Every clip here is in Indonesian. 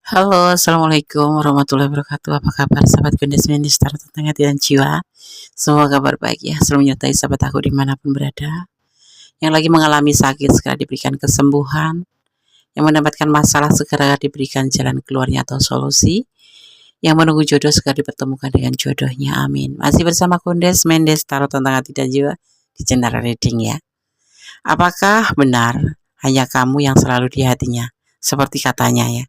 Halo, assalamualaikum warahmatullahi wabarakatuh. Apa kabar sahabat Gondes Minister tentang hati dan jiwa? Semoga kabar baik ya, selalu menyertai sahabat aku dimanapun berada. Yang lagi mengalami sakit segera diberikan kesembuhan. Yang mendapatkan masalah segera diberikan jalan keluarnya atau solusi. Yang menunggu jodoh segera dipertemukan dengan jodohnya. Amin. Masih bersama Gondes Mendes Tarot tentang hati dan jiwa di channel reading ya. Apakah benar hanya kamu yang selalu di hatinya? Seperti katanya ya.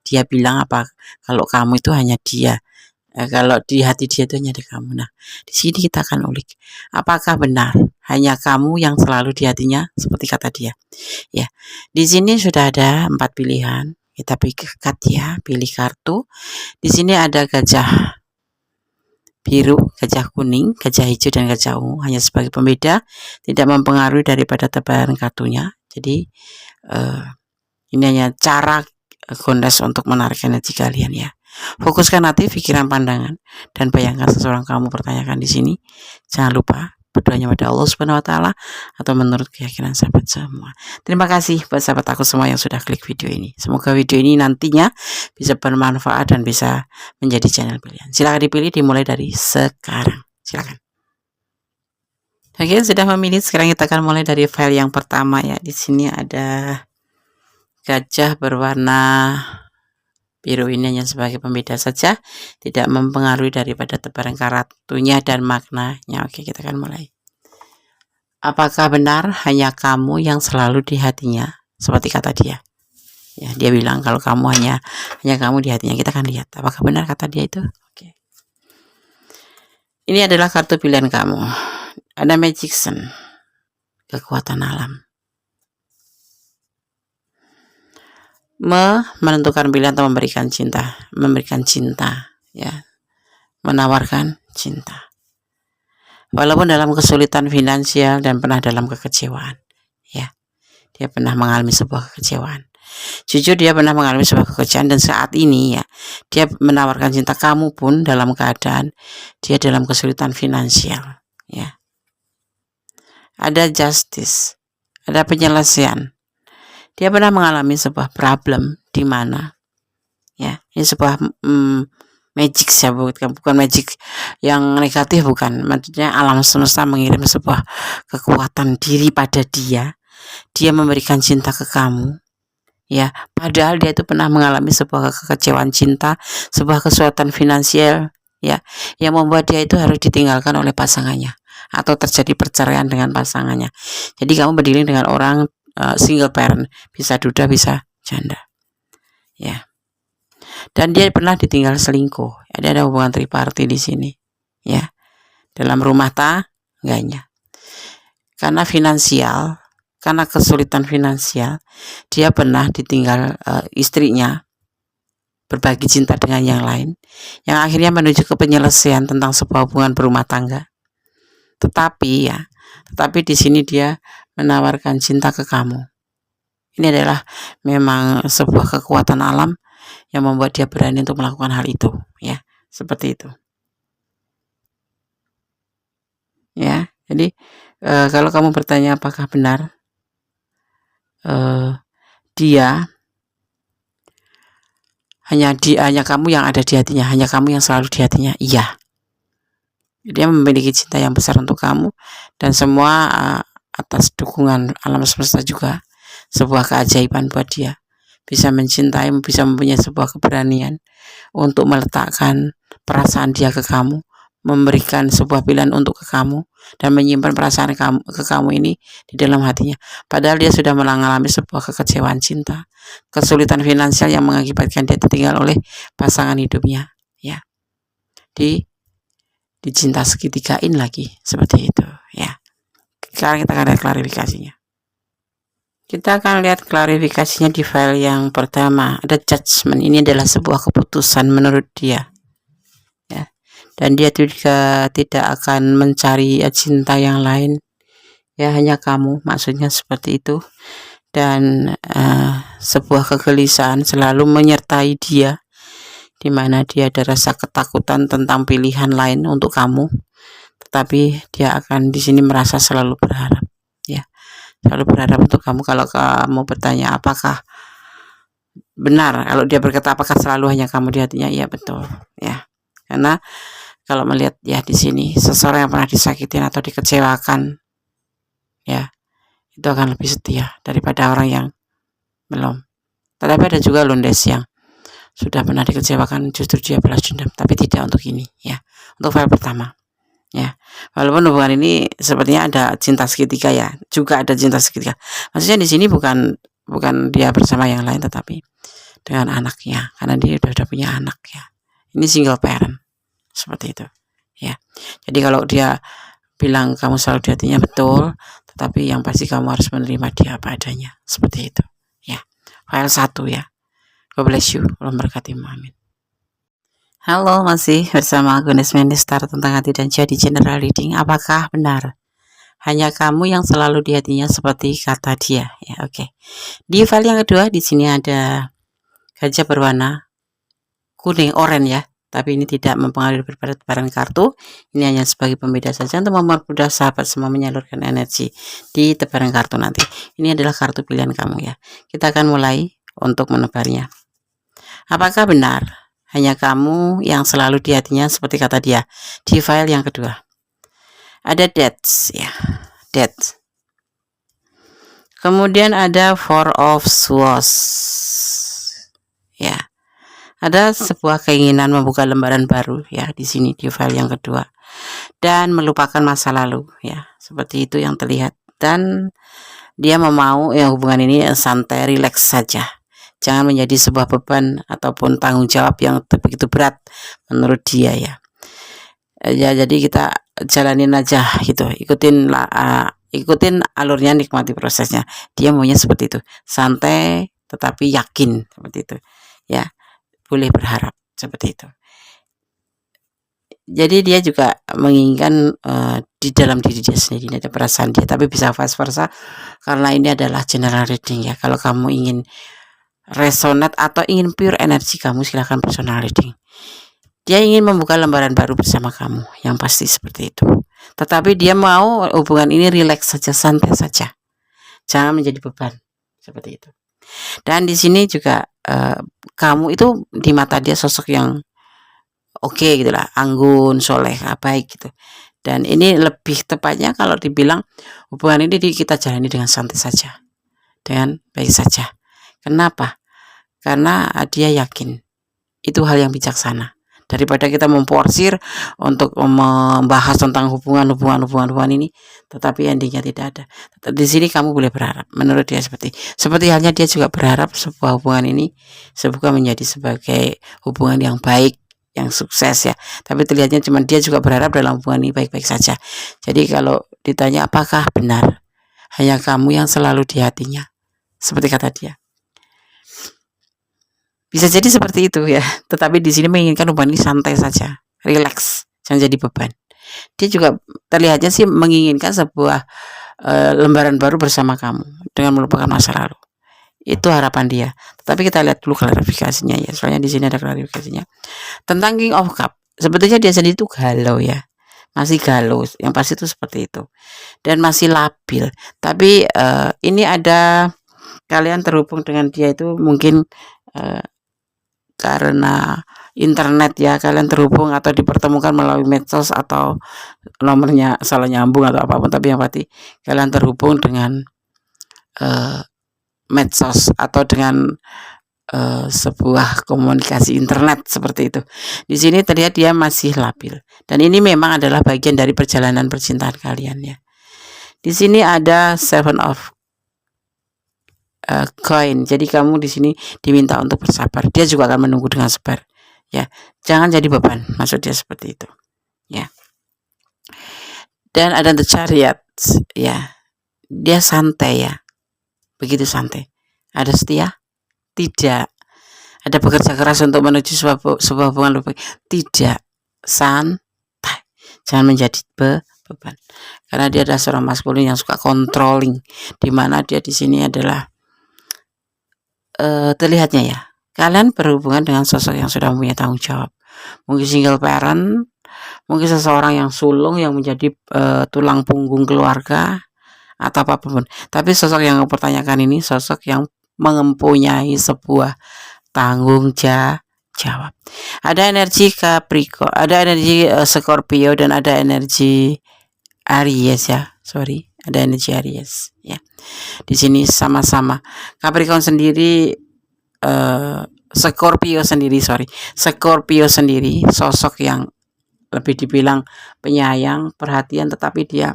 Dia bilang apa? Kalau kamu itu hanya dia. Kalau di hati dia itu hanya ada kamu. Nah, di sini kita akan ulik. Apakah benar hanya kamu yang selalu di hatinya? Seperti kata dia. Ya, di sini sudah ada 4 pilihan. Kita pikat ya, pilih kartu. Di sini ada gajah biru, gajah kuning, gajah hijau, dan gajah ungu. Hanya sebagai pembeda, tidak mempengaruhi daripada tebaran kartunya. Jadi ini hanya cara Gondes untuk menarik energi kalian ya. Fokuskan hati, pikiran, pandangan, dan bayangkan seseorang kamu pertanyakan di sini. Jangan lupa berdoanya pada Allah Subhanahu Wa Taala atau menurut keyakinan sahabat semua. Terima kasih buat sahabat aku semua yang sudah klik video ini. Semoga video ini nantinya bisa bermanfaat dan bisa menjadi channel pilihan. Silahkan dipilih dimulai dari sekarang. Silakan. Oke, sudah memilih. Sekarang kita akan mulai dari file yang pertama ya. Di sini ada gajah berwarna biru, ini hanya sebagai pembeda saja, tidak mempengaruhi daripada tebaran kartunya dan maknanya. Oke, kita akan mulai. Apakah benar hanya kamu yang selalu di hatinya? Seperti kata dia. Ya, dia bilang kalau kamu hanya kamu di hatinya. Kita akan lihat apakah benar kata dia itu. Oke. Ini adalah kartu pilihan kamu. Ada Magician, kekuatan alam. Menentukan pilihan atau memberikan cinta ya, menawarkan cinta walaupun dalam kesulitan finansial dan pernah dalam kekecewaan ya. Dia pernah mengalami sebuah kekecewaan, jujur dia pernah mengalami sebuah kekecewaan, dan saat ini ya dia menawarkan cinta. Kamu pun dalam keadaan dia dalam kesulitan finansial ya. Ada justice, ada penyelesaian. Dia pernah mengalami sebuah problem di mana ya, ini sebuah magic ya, bukan magic yang negatif, bukan, maksudnya alam semesta mengirim sebuah kekuatan diri pada dia. Dia memberikan cinta ke kamu ya, padahal dia itu pernah mengalami sebuah kekecewaan cinta, sebuah kesulitan finansial ya, yang membuat dia itu harus ditinggalkan oleh pasangannya atau terjadi perceraian dengan pasangannya. Jadi kamu berdiri dengan orang single parent, bisa duda bisa janda ya, dan dia pernah ditinggal selingkuh. Ada hubungan triparti di sini ya, dalam rumah tangganya. Karena finansial, karena kesulitan finansial, dia pernah ditinggal istrinya, berbagi cinta dengan yang lain, yang akhirnya menuju ke penyelesaian tentang sebuah hubungan berumah tangga. Tetapi di sini dia menawarkan cinta ke kamu. Ini adalah memang sebuah kekuatan alam yang membuat dia berani untuk melakukan hal itu ya, seperti itu ya. Jadi kalau kamu bertanya apakah benar dia hanya kamu yang ada di hatinya, hanya kamu yang selalu di hatinya, iya. Dia memiliki cinta yang besar untuk kamu, dan semua atas dukungan alam semesta juga. Sebuah keajaiban buat dia, bisa mencintai, bisa mempunyai sebuah keberanian untuk meletakkan perasaan dia ke kamu, memberikan sebuah pilihan untuk ke kamu, dan menyimpan perasaan ke kamu ini di dalam hatinya. Padahal dia sudah mengalami sebuah kekecewaan cinta, kesulitan finansial yang mengakibatkan dia ditinggal oleh pasangan hidupnya ya. Dicinta segitigain lagi, seperti itu ya. Sekarang kita akan lihat klarifikasinya. Kita akan lihat klarifikasinya di file yang pertama. Ada judgment. Ini adalah sebuah keputusan menurut dia ya, dan dia juga tidak akan mencari cinta yang lain ya, hanya kamu, maksudnya seperti itu. Dan sebuah kegelisahan selalu menyertai dia, di mana dia ada rasa ketakutan tentang pilihan lain untuk kamu, tetapi dia akan di sini merasa selalu berharap ya, selalu berharap untuk kamu. Kalau kamu bertanya apakah benar kalau dia berkata apakah selalu hanya kamu di hatinya? Iya betul ya. Karena kalau melihat ya di sini seseorang yang pernah disakitin atau dikecewakan ya itu akan lebih setia daripada orang yang belum. Tetapi ada juga londes yang sudah pernah dikecewakan justru dia balas dendam, tapi tidak untuk ini ya. Untuk file pertama ya. Walaupun hubungan ini sepertinya ada cinta segitiga ya, juga ada cinta segitiga. Maksudnya di sini bukan dia bersama yang lain tetapi dengan anaknya, karena dia sudah punya anak ya. Ini single parent seperti itu ya. Jadi kalau dia bilang kamu selalu di hatinya betul, tetapi yang pasti kamu harus menerima dia apa adanya seperti itu ya. File 1 ya. God bless you. Allah berkati. Amin. Halo, masih bersama aku Nesmenistar tentang hati dan jiwa di general reading. Apakah benar hanya kamu yang selalu di hatinya seperti kata dia ya? Oke. Di file yang kedua di sini ada gajah berwarna kuning oranye ya, tapi ini tidak mempengaruhi berbaran kartu. Ini hanya sebagai pembeda saja untuk mempermudah sahabat semua menyalurkan energi di tebaran kartu nanti. Ini adalah kartu pilihan kamu ya. Kita akan mulai untuk menebarnya. Apakah benar hanya kamu yang selalu di hatinya seperti kata dia? Di file yang kedua ada Death ya, Death. Kemudian ada Four of Swords ya. Ada sebuah keinginan membuka lembaran baru ya di sini di file yang kedua, dan melupakan masa lalu ya, seperti itu yang terlihat. Dan dia mau ya hubungan ini santai, rileks saja, jangan menjadi sebuah beban ataupun tanggung jawab yang begitu berat menurut dia ya. Ya jadi kita jalanin aja gitu, ikutin alurnya, nikmati prosesnya. Dia maunya seperti itu, santai tetapi yakin seperti itu ya. Boleh berharap seperti itu. Jadi dia juga menginginkan di dalam diri dia sendiri ada perasaan dia, tapi bisa vice versa karena ini adalah general reading ya. Kalau kamu ingin resonate atau ingin pure energi kamu, silahkan personal reading. Dia ingin membuka lembaran baru bersama kamu, yang pasti seperti itu. Tetapi dia mau hubungan ini rileks saja, santai saja, jangan menjadi beban seperti itu. Dan di sini juga kamu itu di mata dia sosok yang oke gitulah, anggun, soleh, baik gitu. Dan ini lebih tepatnya kalau dibilang hubungan ini kita jalani dengan santai saja, dengan baik saja. Kenapa? Karena dia yakin itu hal yang bijaksana. Daripada kita memporsir untuk membahas tentang hubungan ini, tetapi endingnya tidak ada. Di sini kamu boleh berharap, menurut dia seperti halnya dia juga berharap sebuah hubungan ini menjadi sebagai hubungan yang baik, yang sukses ya. Tapi terlihatnya cuma dia juga berharap dalam hubungan ini baik-baik saja. Jadi kalau ditanya apakah benar hanya kamu yang selalu di hatinya seperti kata dia, bisa jadi seperti itu ya, tetapi di sini menginginkan hubungan ini santai saja, rileks, jangan jadi beban. Dia juga terlihatnya sih menginginkan sebuah lembaran baru bersama kamu dengan melupakan masa lalu. Itu harapan dia. Tetapi kita lihat dulu klarifikasinya ya, soalnya di sini ada klarifikasinya tentang King of Cup. Sebetulnya dia sendiri itu galau ya, masih galau, yang pasti itu seperti itu, dan masih labil. Tapi ini ada kalian terhubung dengan dia itu mungkin karena internet ya, kalian terhubung atau dipertemukan melalui medsos atau nomornya salah nyambung atau apapun, tapi yang pasti kalian terhubung dengan medsos atau dengan sebuah komunikasi internet seperti itu. Di sini terlihat dia masih labil, dan ini memang adalah bagian dari perjalanan percintaan kalian ya. Di sini ada Seven of Coin. Jadi kamu di sini diminta untuk bersabar. Dia juga akan menunggu dengan sabar. Ya, jangan jadi beban. Maksud dia seperti itu. Ya. Dan ada The Chariot. Ya, dia santai ya. Begitu santai. Ada setia? Tidak. Ada bekerja keras untuk menuju sebuah hubungan lebih? Tidak. Santai. Jangan menjadi beban. Karena dia adalah seorang maskulin yang suka controlling. Dimana dia di sini adalah terlihatnya ya, kalian berhubungan dengan sosok yang sudah mempunyai tanggung jawab, mungkin single parent, mungkin seseorang yang sulung yang menjadi tulang punggung keluarga atau apapun. Tapi sosok yang mempertanyakan ini sosok yang mempunyai sebuah tanggung jawab. Ada energi Capricorn, ada energi Scorpio, dan ada energi Aries ya. Ada energi Aries ya. Di sini sama-sama. Capricorn sendiri Scorpio sendiri sosok yang lebih dibilang penyayang, perhatian, tetapi dia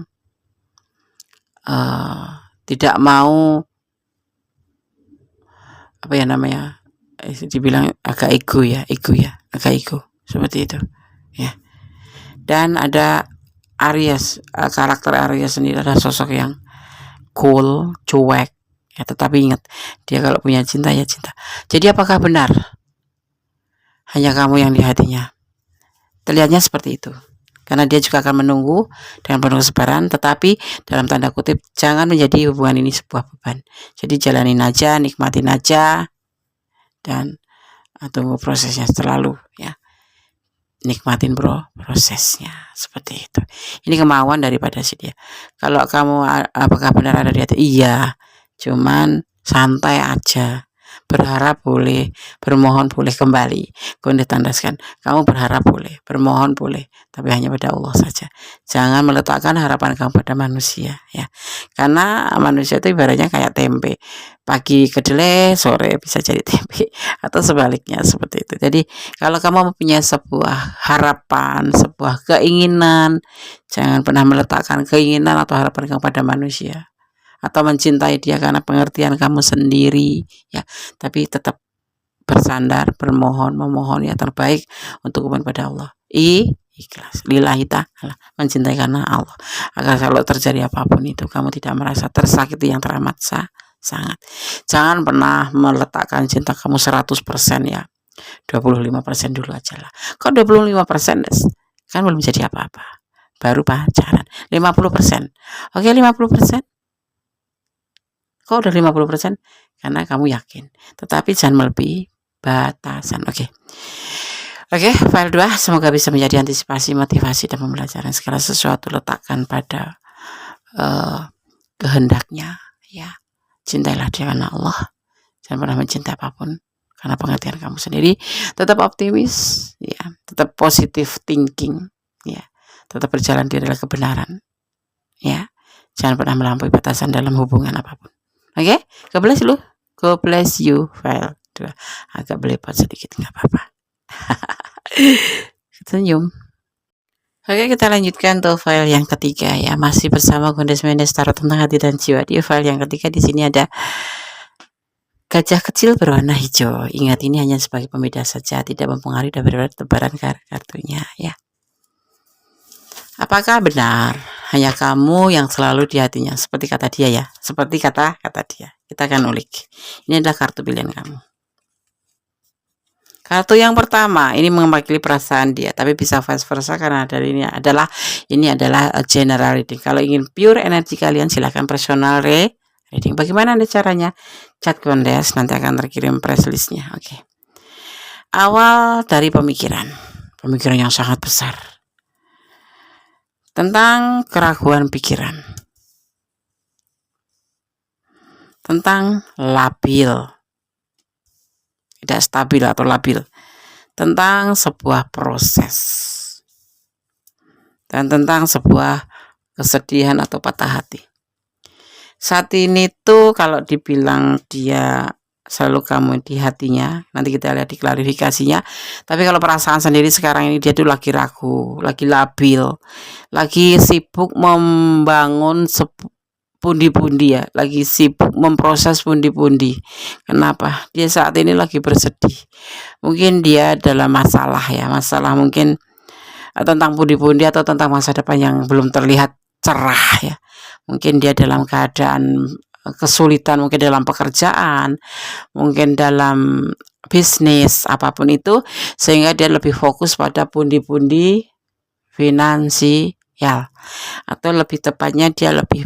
tidak mau dibilang agak ego seperti itu ya. Dan ada Aries, karakter Aries sendiri adalah sosok yang cool, cuek ya, tetapi ingat, dia kalau punya cinta ya cinta. Jadi apakah benar hanya kamu yang di hatinya? Terlihatnya seperti itu, karena dia juga akan menunggu dengan penuh kesabaran, tetapi dalam tanda kutip jangan menjadi hubungan ini sebuah beban. Jadi jalanin aja, nikmatin aja, dan tunggu prosesnya selalu ya. Nikmatin prosesnya seperti itu. Ini kemauan daripada si dia. Kalau kamu apakah benar ada di hati? Iya, cuman santai aja. Berharap boleh, bermohon boleh kembali. Konde tandaskan, kamu berharap boleh, bermohon boleh, tapi hanya pada Allah saja. Jangan meletakkan harapan kamu pada manusia ya. Karena manusia itu ibaratnya kayak tempe. Pagi kedelai, sore bisa jadi tempe, atau sebaliknya seperti itu. Jadi kalau kamu mempunyai sebuah harapan, sebuah keinginan, jangan pernah meletakkan keinginan atau harapan kamu pada manusia, atau mencintai dia karena pengertian kamu sendiri ya, tapi tetap bersandar, memohon yang terbaik untuk hubungan pada Allah. Ikhlas, lillahi ta'ala, mencintai karena Allah, agar kalau terjadi apapun itu kamu tidak merasa tersakiti yang teramat sangat. Jangan pernah meletakkan cinta kamu 100% ya, 25% dulu aja lah. Kok 25% kan belum jadi apa-apa, baru pacaran. 50%, oke 50%. Kok udah 50%? Karena kamu yakin. Tetapi jangan melebihi batasan. Oke, file 2 semoga bisa menjadi antisipasi, motivasi, dan pembelajaran. Segala sesuatu letakkan pada kehendaknya ya. Cintailah dia karena Allah. Jangan pernah mencintai apapun karena pengertian kamu sendiri. Tetap optimis ya, tetap positive thinking ya. Tetap berjalan di dalam kebenaran ya. Jangan pernah melampaui batasan dalam hubungan apapun. Oke, God bless you. File 2 agak belepotan sedikit, nggak apa-apa. Senyum. Oke, kita lanjutkan tuh file yang ketiga ya, masih bersama Gondes Mendes Tarot tentang hati dan jiwa. Di file yang ketiga di sini ada gajah kecil berwarna hijau. Ingat, ini hanya sebagai pembeda saja, tidak mempengaruhi dari tebaran kartunya ya. Apakah benar hanya kamu yang selalu di hatinya? Seperti kata dia ya, seperti kata dia. Kita akan ulik. Ini adalah kartu pilihan kamu. Kartu yang pertama ini mewakili perasaan dia, tapi bisa vice versa karena dari ini adalah general reading. Kalau ingin pure energi kalian silahkan personal reading. Bagaimana Anda caranya? Chat Gondes, nanti akan terkirim press listnya. Oke. Awal dari pemikiran yang sangat besar tentang keraguan pikiran, tentang labil, tidak stabil atau labil, tentang sebuah proses, dan tentang sebuah kesedihan atau patah hati. Saat ini tuh kalau dibilang dia selalu kamu di hatinya, nanti kita lihat di klarifikasinya. Tapi kalau perasaan sendiri sekarang ini dia tuh lagi ragu, lagi labil, lagi sibuk membangun pundi-pundi ya, lagi sibuk memproses pundi-pundi. Kenapa? Dia saat ini lagi bersedih. Mungkin dia dalam masalah mungkin tentang pundi-pundi atau tentang masa depan yang belum terlihat cerah ya. Mungkin dia dalam keadaan kesulitan, mungkin dalam pekerjaan, mungkin dalam bisnis, apapun itu, sehingga dia lebih fokus pada pundi-pundi finansial, atau lebih tepatnya dia lebih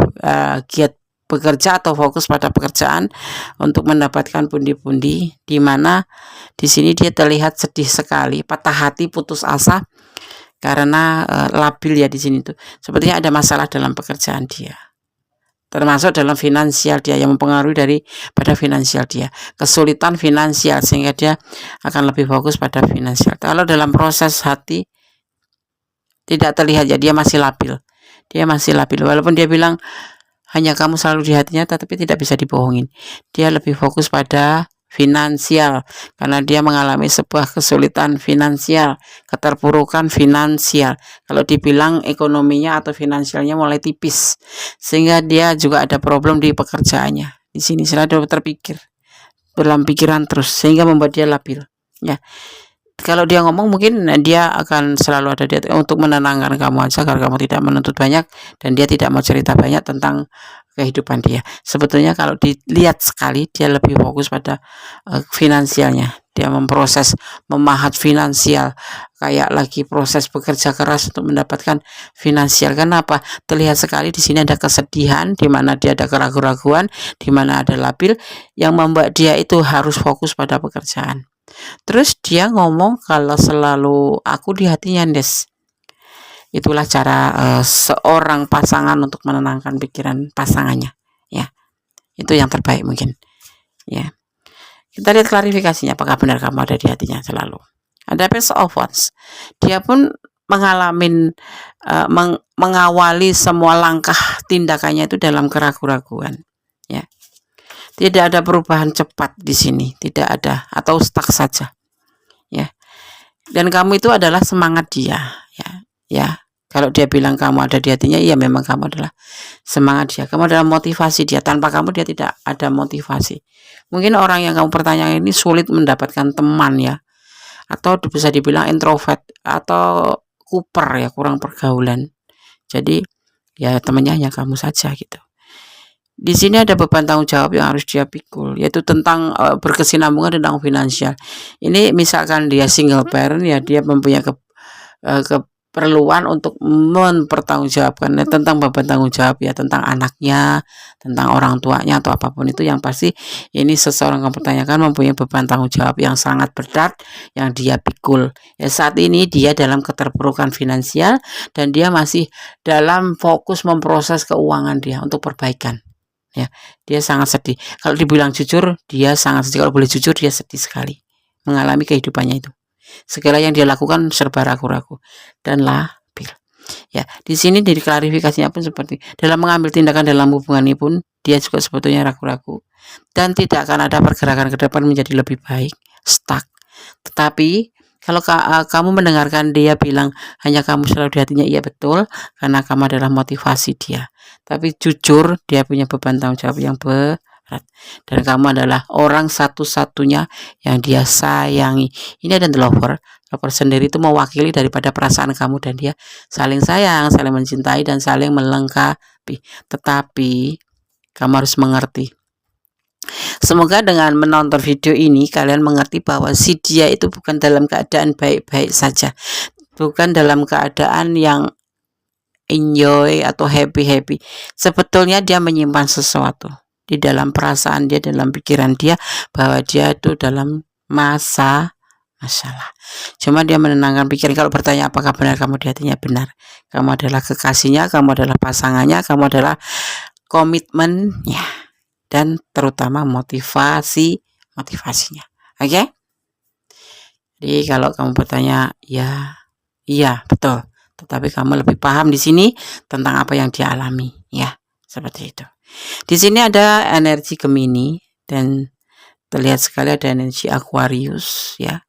giat bekerja atau fokus pada pekerjaan untuk mendapatkan pundi-pundi, di mana di sini dia terlihat sedih sekali, patah hati, putus asa karena labil ya. Di sini tuh sepertinya ada masalah dalam pekerjaan dia. termasuk dalam finansial dia, yang mempengaruhi pada finansial dia, kesulitan finansial, sehingga dia akan lebih fokus pada finansial. Kalau dalam proses hati tidak terlihat ya, dia masih labil, walaupun dia bilang hanya kamu selalu di hatinya, tetapi tidak bisa dibohongin, dia lebih fokus pada finansial karena dia mengalami sebuah kesulitan finansial, keterpurukan finansial. Kalau dibilang ekonominya atau finansialnya mulai tipis, sehingga dia juga ada problem di pekerjaannya. Di sini selalu terpikir, dalam pikiran terus, sehingga membuat dia labil. Ya, kalau dia ngomong mungkin dia akan selalu ada untuk menenangkan kamu aja, agar kamu tidak menuntut banyak dan dia tidak mau cerita banyak tentang kehidupan dia. Sebetulnya kalau dilihat sekali, dia lebih fokus pada finansialnya. Dia memproses, memahat finansial, kayak lagi proses bekerja keras untuk mendapatkan finansial. Kenapa? Terlihat sekali di sini ada kesedihan, di mana dia ada keraguan-raguan, di mana ada labil, yang membuat dia itu harus fokus pada pekerjaan. Terus dia ngomong kalau selalu aku di hatinya, Des. Itulah cara seorang pasangan untuk menenangkan pikiran pasangannya, ya. Itu yang terbaik mungkin, ya. Kita lihat klarifikasinya, apakah benar kamu ada di hatinya selalu. Ada Page of Wands. Dia pun mengalami mengawali semua langkah tindakannya itu dalam keraguan-raguan, ya. Tidak ada perubahan cepat di sini, tidak ada, atau stuck saja, ya. Dan kamu itu adalah semangat dia, ya. Kalau dia bilang kamu ada di hatinya, iya memang kamu adalah semangat dia, kamu adalah motivasi dia. Tanpa kamu dia tidak ada motivasi. Mungkin orang yang kamu pertanyakan ini sulit mendapatkan teman, ya, atau bisa dibilang introvert atau kuper, ya, kurang pergaulan. Jadi ya temannya hanya kamu saja gitu. Di sini ada beban tanggung jawab yang harus dia pikul, yaitu tentang berkesinambungan tentang finansial. Ini misalkan dia single parent, ya, dia mempunyai keperluan untuk mempertanggungjawabkan tentang beban tanggung jawab, ya, tentang anaknya, tentang orang tuanya atau apapun itu. Yang pasti ini seseorang yang pertanyakan mempunyai beban tanggung jawab yang sangat berat yang dia pikul, ya. Saat ini dia dalam keterpurukan finansial dan dia masih dalam fokus memproses keuangan dia untuk perbaikan, ya. Dia sangat sedih. Kalau dibilang jujur, dia sangat sedih. Kalau boleh jujur, dia sedih sekali mengalami kehidupannya itu. Segala yang dia lakukan serba ragu-ragu dan labil, ya. Di sini dari klarifikasinya pun seperti dalam mengambil tindakan dalam hubungan ini pun dia juga sebetulnya ragu-ragu dan tidak akan ada pergerakan ke depan menjadi lebih baik, stuck. Tetapi kalau kamu mendengarkan dia bilang hanya kamu selalu di hatinya, iya betul, karena kamu adalah motivasi dia. Tapi jujur, dia punya beban tanggung jawab yang berat. Dan kamu adalah orang satu-satunya yang dia sayangi. Ini ada the lover. Lover sendiri itu mewakili daripada perasaan kamu dan dia saling sayang, saling mencintai, dan saling melengkapi. Tetapi kamu harus mengerti. Semoga dengan menonton video ini kalian mengerti bahwa si dia itu bukan dalam keadaan baik-baik saja, bukan dalam keadaan yang enjoy atau happy-happy. Sebetulnya dia menyimpan sesuatu di dalam perasaan dia, dalam pikiran dia, bahwa dia itu dalam masalah. Cuma dia menenangkan pikiran. Kalau bertanya apakah benar kamu di hatinya, benar. Kamu adalah kekasihnya, kamu adalah pasangannya, kamu adalah komitmennya, dan terutama motivasinya. Oke? Jadi kalau kamu bertanya, ya, iya betul. Tetapi kamu lebih paham di sini tentang apa yang dia alami, ya, seperti itu. Di sini ada energi Gemini dan terlihat sekali ada energi Aquarius, ya.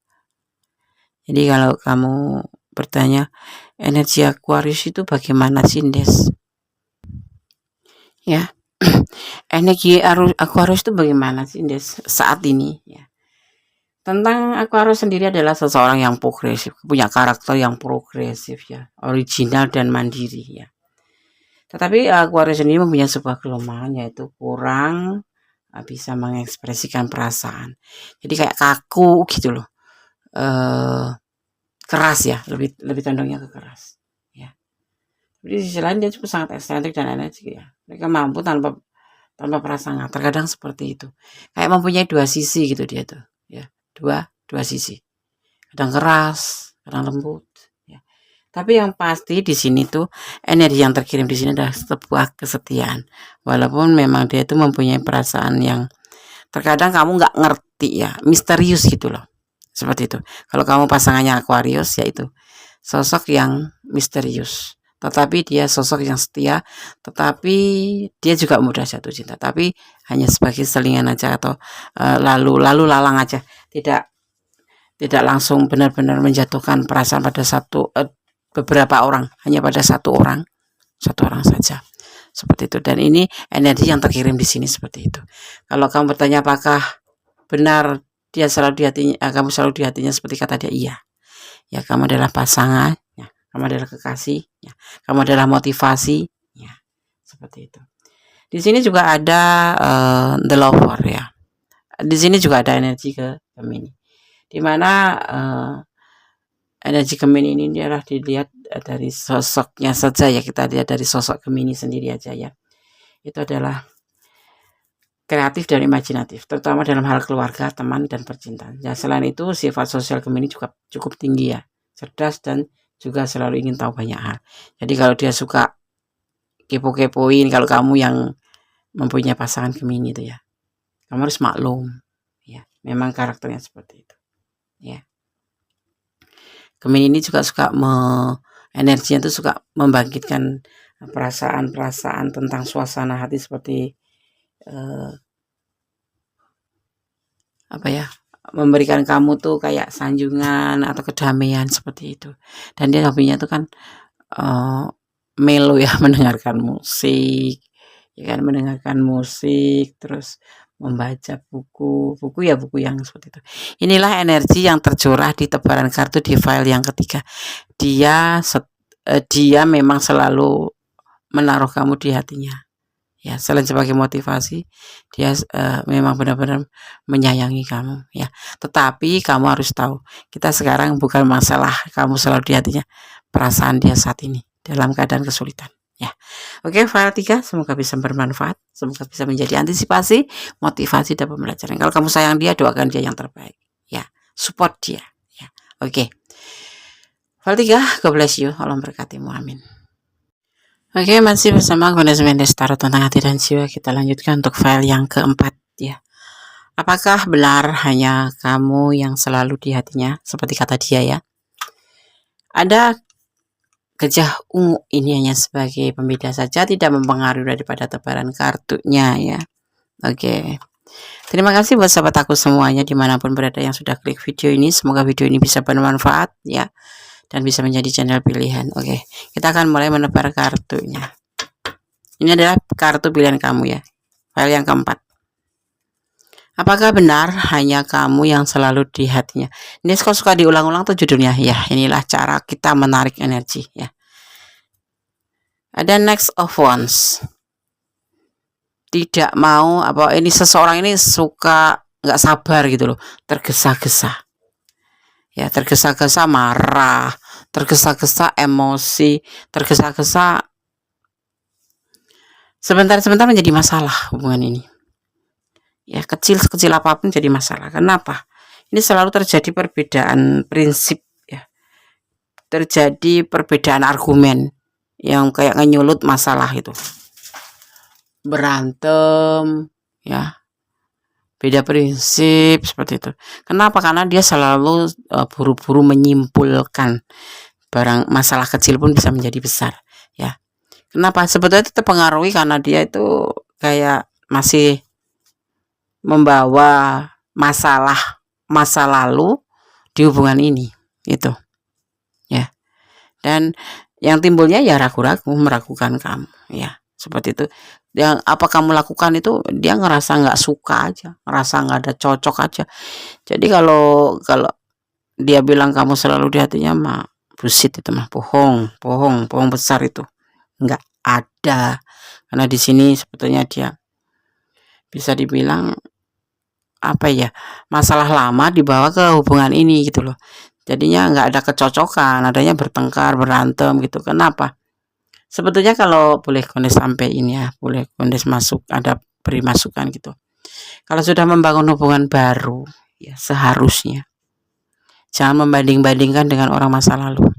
Jadi kalau kamu bertanya energi Aquarius itu bagaimana sih, Des? Ya. Energi Aquarius itu bagaimana sih, Des, saat ini, ya. Tentang Aquarius sendiri adalah seseorang yang progresif, punya karakter yang progresif, ya, original dan mandiri, ya. Tetapi Aquarius sendiri mempunyai sebuah kelemahan, yaitu kurang bisa mengekspresikan perasaan. Jadi kayak kaku gitu loh. Keras, ya, lebih condongnya ke keras, ya. Jadi di sisi lain dia juga sangat eksentrik dan energik, ya. Mereka mampu tanpa prasangka. Terkadang seperti itu. Kayak mempunyai dua sisi gitu dia tuh, ya. Dua sisi. Kadang keras, kadang lembut, ya. Tapi yang pasti di sini tuh energi yang terkirim di sini adalah sebuah kesetiaan. Walaupun memang dia itu mempunyai perasaan yang terkadang kamu nggak ngerti ya, misterius gitu loh. Seperti itu. Kalau kamu pasangannya Aquarius, yaitu sosok yang misterius. Tetapi dia sosok yang setia, tetapi dia juga mudah jatuh cinta. Tapi hanya sebagai selingan aja atau lalu lalang aja. Tidak langsung benar-benar menjatuhkan perasaan pada beberapa orang, hanya pada satu orang saja, seperti itu. Dan ini energi yang terkirim di sini seperti itu. Kalau kamu bertanya apakah benar dia selalu di hatinya, kamu selalu di hatinya seperti kata dia, iya. Ya, kamu adalah pasangan, ya, kamu adalah kekasih, ya, kamu adalah motivasi, ya, seperti itu. Di sini juga ada the lover ya. Di sini juga ada energi ke Gemini. Dimana energi Gemini ini adalah dilihat dari sosoknya saja ya, kita lihat dari sosok Gemini sendiri aja ya. Itu adalah kreatif dan imajinatif, terutama dalam hal keluarga, teman, dan percintaan. Ya, selain itu sifat sosial Gemini juga cukup tinggi ya, cerdas dan juga selalu ingin tahu banyak hal. Jadi kalau dia suka kepo-kepoin, kalau kamu yang mempunyai pasangan Gemini itu ya, kamu harus maklum ya, memang karakternya seperti itu ya. Gemini ini juga suka energinya itu suka membangkitkan perasaan-perasaan tentang suasana hati seperti apa ya, memberikan kamu tuh kayak sanjungan atau kedamaian seperti itu. Dan dia hobinya tuh kan melo ya, mendengarkan musik ya kan, mendengarkan musik, terus membaca buku yang seperti itu. Inilah energi yang tercurah di tebaran kartu di file yang ketiga. Dia memang selalu menaruh kamu di hatinya ya, selain sebagai motivasi, dia memang benar-benar menyayangi kamu ya. Tetapi kamu harus tahu, kita sekarang bukan masalah kamu selalu di hatinya, perasaan dia saat ini dalam keadaan kesulitan ya. Oke, file 3 semoga bisa bermanfaat, semoga bisa menjadi antisipasi, motivasi dan pembelajaran. Kalau kamu sayang dia, doakan dia yang terbaik ya, support dia ya. Oke, file 3, God bless you, Allah memberkatimu, amin. Oke, masih bersama Goddess Mendes Tarot tentang hati dan jiwa. Kita lanjutkan untuk file yang keempat ya. Apakah benar hanya kamu yang selalu di hatinya, seperti kata dia ya? Ada gajah ungu, ini hanya sebagai pembeda saja, tidak mempengaruhi daripada tebaran kartunya ya. Oke, terima kasih buat sahabat aku semuanya dimanapun berada yang sudah klik video ini. Semoga video ini bisa bermanfaat ya, dan bisa menjadi channel pilihan. Oke, kita akan mulai menebar kartunya. Ini adalah kartu pilihan kamu ya, file yang keempat. Apakah benar hanya kamu yang selalu di hatinya? Ini suka diulang-ulang tuh judulnya ya. Inilah cara kita menarik energi ya. Ada Next of Wands. Tidak mau apa, ini seseorang ini suka nggak sabar gitu loh, tergesa-gesa ya, tergesa-gesa marah, tergesa-gesa emosi, tergesa-gesa sebentar-sebentar menjadi masalah hubungan ini ya. Kecil apapun jadi masalah. Kenapa? Ini selalu terjadi perbedaan prinsip ya, terjadi perbedaan argumen yang kayak ngenyulut masalah itu, berantem ya, beda prinsip seperti itu. Kenapa? Karena dia selalu buru-buru menyimpulkan, barang masalah kecil pun bisa menjadi besar ya. Kenapa? Sebetulnya itu terpengaruhi karena dia itu kayak masih membawa masalah masa lalu di hubungan ini itu ya. Dan yang timbulnya ya ragu-ragu, meragukan kamu ya, seperti itu. Yang apa kamu lakukan itu dia ngerasa nggak suka aja, ngerasa nggak ada cocok aja. Jadi kalau dia bilang kamu selalu di hatinya mah bullshit, itu mah bohong besar, itu nggak ada. Karena di sini sebetulnya dia bisa dibilang apa ya, masalah lama dibawa ke hubungan ini gitu loh. Jadinya nggak ada kecocokan, adanya bertengkar, berantem gitu. Kenapa? Sebetulnya kalau boleh Goddess sampai ini ya, boleh Goddess beri masukan gitu. Kalau sudah membangun hubungan baru ya, seharusnya jangan membanding-bandingkan dengan orang masa lalu.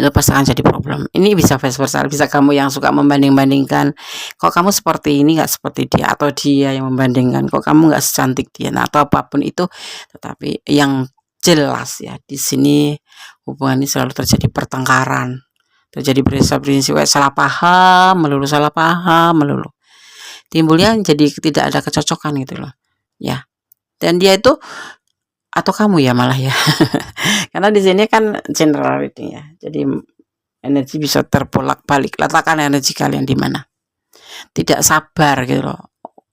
itu pasti akan jadi problem. Ini bisa vice versa, bisa kamu yang suka membanding-bandingkan, kok kamu seperti ini nggak seperti dia, atau dia yang membandingkan, kok kamu nggak secantik dia, nah atau apapun itu. Tetapi yang jelas ya, di sini hubungan ini selalu terjadi pertengkaran, terjadi prinsip salah paham melulu, timbulnya jadi tidak ada kecocokan gitu loh ya. Dan dia itu atau kamu ya malah ya karena di sini kan general reading ya, jadi energi bisa terbolak-balik. Letakkan energi kalian di mana, tidak sabar gitu loh.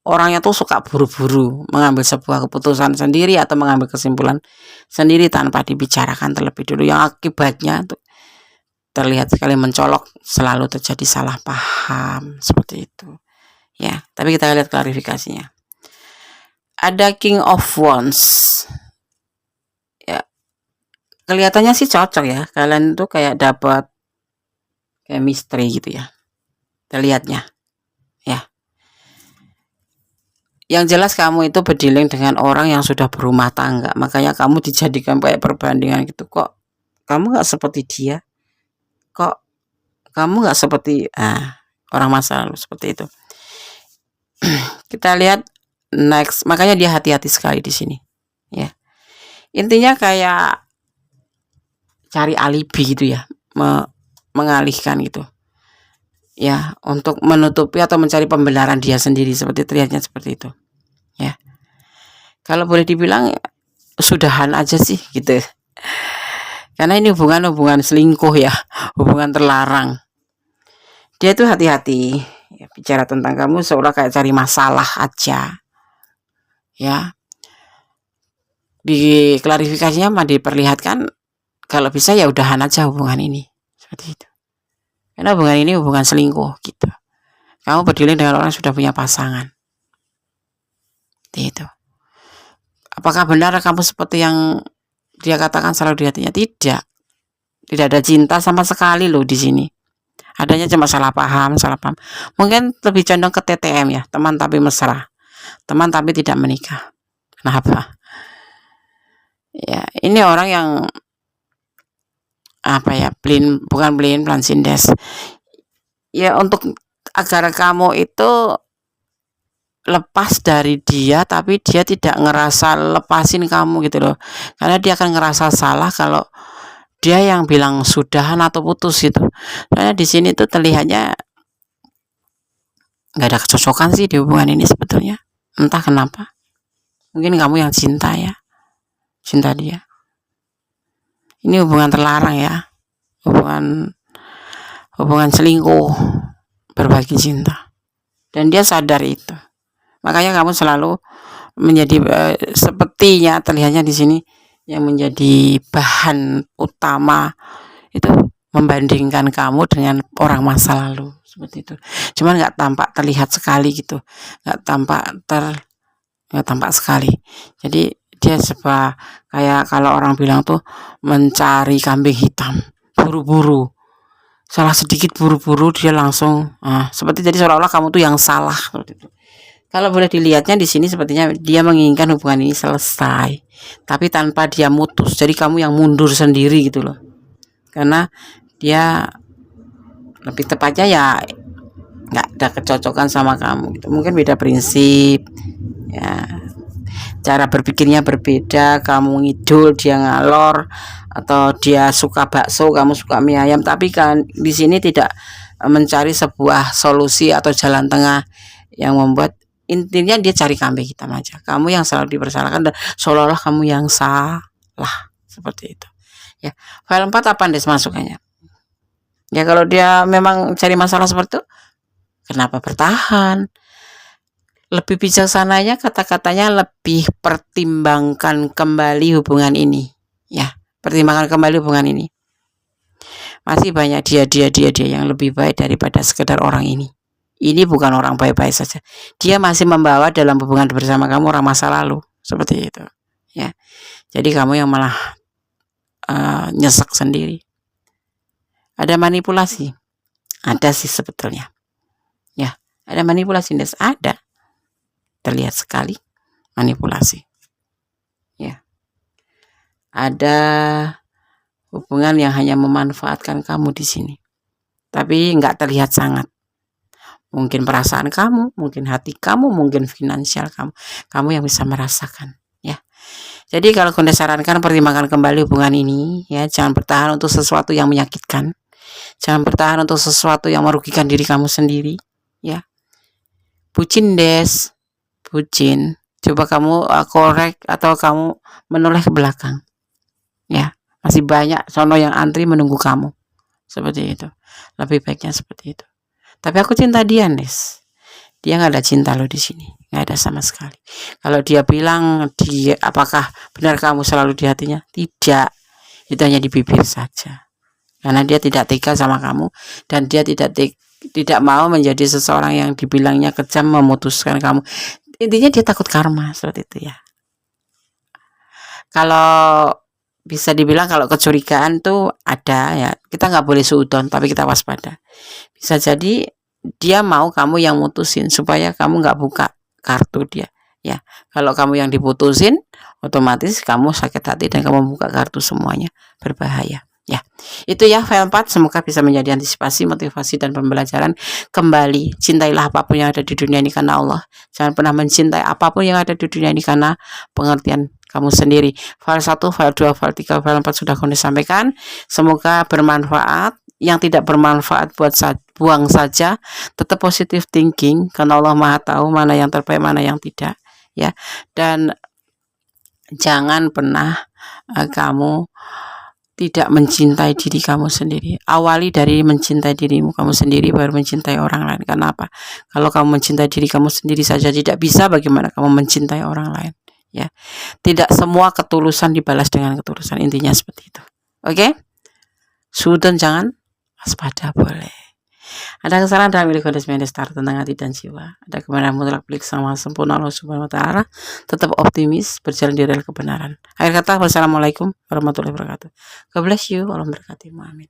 Orangnya tuh suka buru-buru mengambil sebuah keputusan sendiri atau mengambil kesimpulan sendiri tanpa dibicarakan terlebih dulu, yang akibatnya tuh terlihat sekali mencolok, selalu terjadi salah paham seperti itu ya. Tapi kita lihat klarifikasinya. Ada King of Wands ya, kelihatannya sih cocok ya, kalian tuh kayak dapat chemistry gitu ya terlihatnya ya. Yang jelas kamu itu berdealing dengan orang yang sudah berumah tangga, makanya kamu dijadikan kayak perbandingan gitu. Kok kamu nggak seperti dia, kok kamu nggak seperti orang masa lalu, seperti itu. Kita lihat next, makanya dia hati-hati sekali di sini ya. Intinya kayak cari alibi gitu ya, mengalihkan gitu ya, untuk menutupi atau mencari pembenaran dia sendiri, seperti terlihatnya seperti itu ya. Kalau boleh dibilang sudahan aja sih gitu, karena ini hubungan selingkuh ya, hubungan terlarang. Dia tuh hati-hati ya, bicara tentang kamu seolah kayak cari masalah aja ya. Di klarifikasinya mah diperlihatkan kalau bisa ya udahan aja hubungan ini, seperti itu. Karena hubungan ini hubungan selingkuh gitu. Kamu berdiri dengan orang yang sudah punya pasangan. Itu. Apakah benar kamu seperti yang dia katakan selalu di hatinya? Tidak. Tidak ada cinta sama sekali loh di sini. Adanya cuma salah paham. Mungkin lebih condong ke TTM ya, teman tapi mesra. Teman tapi tidak menikah. Kenapa? Ya, ini orang yang apa ya, bukan plan sindes ya, untuk agar kamu itu lepas dari dia, tapi dia tidak ngerasa lepasin kamu gitu loh, karena dia akan ngerasa salah kalau dia yang bilang sudahan atau putus gitu. Karena di sini tuh terlihatnya nggak ada kecocokan sih di hubungan ini sebetulnya, entah kenapa. Mungkin kamu yang cinta ya, cinta dia. Ini hubungan terlarang ya, hubungan selingkuh, berbagi cinta, dan dia sadar itu. Makanya kamu selalu menjadi sepertinya terlihatnya di sini yang menjadi bahan utama itu membandingkan kamu dengan orang masa lalu, seperti itu. Cuman nggak tampak terlihat sekali gitu, nggak tampak sekali. Jadi dia kayak kalau orang bilang tuh mencari kambing hitam, buru-buru, salah sedikit buru-buru dia langsung seperti, jadi seolah-olah kamu tuh yang salah, seperti itu. Kalau boleh dilihatnya di sini sepertinya dia menginginkan hubungan ini selesai, tapi tanpa dia mutus. Jadi kamu yang mundur sendiri gitu loh. Karena dia lebih tepatnya ya nggak ada kecocokan sama kamu gitu. Mungkin beda prinsip ya, cara berpikirnya berbeda. Kamu ngidul, dia ngalor, atau dia suka bakso, kamu suka mie ayam. Tapi kan di sini tidak mencari sebuah solusi atau jalan tengah yang membuat, intinya dia cari kambing hitam aja. Kamu yang selalu dipersalahkan dan seolah-olah kamu yang salah, seperti itu ya. File 4 apa Des masukannya ya? Kalau dia memang cari masalah seperti itu, kenapa bertahan? Lebih bijaksananya kata-katanya, lebih pertimbangkan kembali hubungan ini ya, pertimbangkan kembali hubungan ini. Masih banyak dia yang lebih baik daripada sekedar orang ini. Ini bukan orang baik-baik saja, dia masih membawa dalam hubungan bersama kamu orang masa lalu, seperti itu ya. Jadi kamu yang malah nyesek sendiri. Ada manipulasi, ada sih sebetulnya ya, ada manipulasi, ada, terlihat sekali manipulasi ya. Ada hubungan yang hanya memanfaatkan kamu di sini, tapi nggak terlihat sangat. Mungkin perasaan kamu, mungkin hati kamu, mungkin finansial kamu yang bisa merasakan, ya. Jadi kalau Bunda sarankan, pertimbangkan kembali hubungan ini, ya. Jangan bertahan untuk sesuatu yang menyakitkan, jangan bertahan untuk sesuatu yang merugikan diri kamu sendiri, ya. Bucin des, bucin. Coba kamu korek atau kamu menoleh ke belakang, ya. Masih banyak sono yang antri menunggu kamu, seperti itu. Lebih baiknya seperti itu. Tapi aku cinta dia, Nes. Dia nggak ada cinta lo di sini, nggak ada sama sekali. Kalau dia bilang apakah benar kamu selalu di hatinya? Tidak, itu hanya di bibir saja. Karena dia tidak tega sama kamu, dan dia tidak mau menjadi seseorang yang dibilangnya kejam, memutuskan kamu. Intinya dia takut karma, seperti itu, ya. Kalau bisa dibilang, kalau kecurigaan tuh ada, ya. Kita nggak boleh suudon, tapi kita waspada. Bisa jadi dia mau kamu yang mutusin supaya kamu nggak buka kartu dia, ya. Kalau kamu yang diputusin, otomatis kamu sakit hati dan kamu buka kartu semuanya, berbahaya, ya. Itu ya file 4, semoga bisa menjadi antisipasi, motivasi, dan pembelajaran. Kembali, cintailah apapun yang ada di dunia ini karena Allah. Jangan pernah mencintai apapun yang ada di dunia ini karena pengertian kamu sendiri. File 1, file 2, file 3, file 4 sudah Bunda sampaikan. Semoga bermanfaat. Yang tidak bermanfaat buang saja. Tetap positive thinking, karena Allah Maha tahu mana yang terbaik, mana yang tidak, ya. Dan jangan pernah kamu tidak mencintai diri kamu sendiri. Awali dari mencintai dirimu kamu sendiri, baru mencintai orang lain. Karena apa? Kalau kamu mencintai diri kamu sendiri saja tidak bisa, bagaimana kamu mencintai orang lain, ya. Tidak semua ketulusan dibalas dengan ketulusan, intinya seperti itu. Oke? Sudan jangan, waspada boleh. Ada kesalahan dalam milik Goddess Ministar tentang hati dan jiwa. Ada kebenaran mutlak milik sama sempurna Allah Subhanahu wa Ta'ala. Tetap optimis, berjalan di rel kebenaran. Akhir kata, wassalamualaikum warahmatullahi wabarakatuh. God bless you, Allah memberkati. Amin.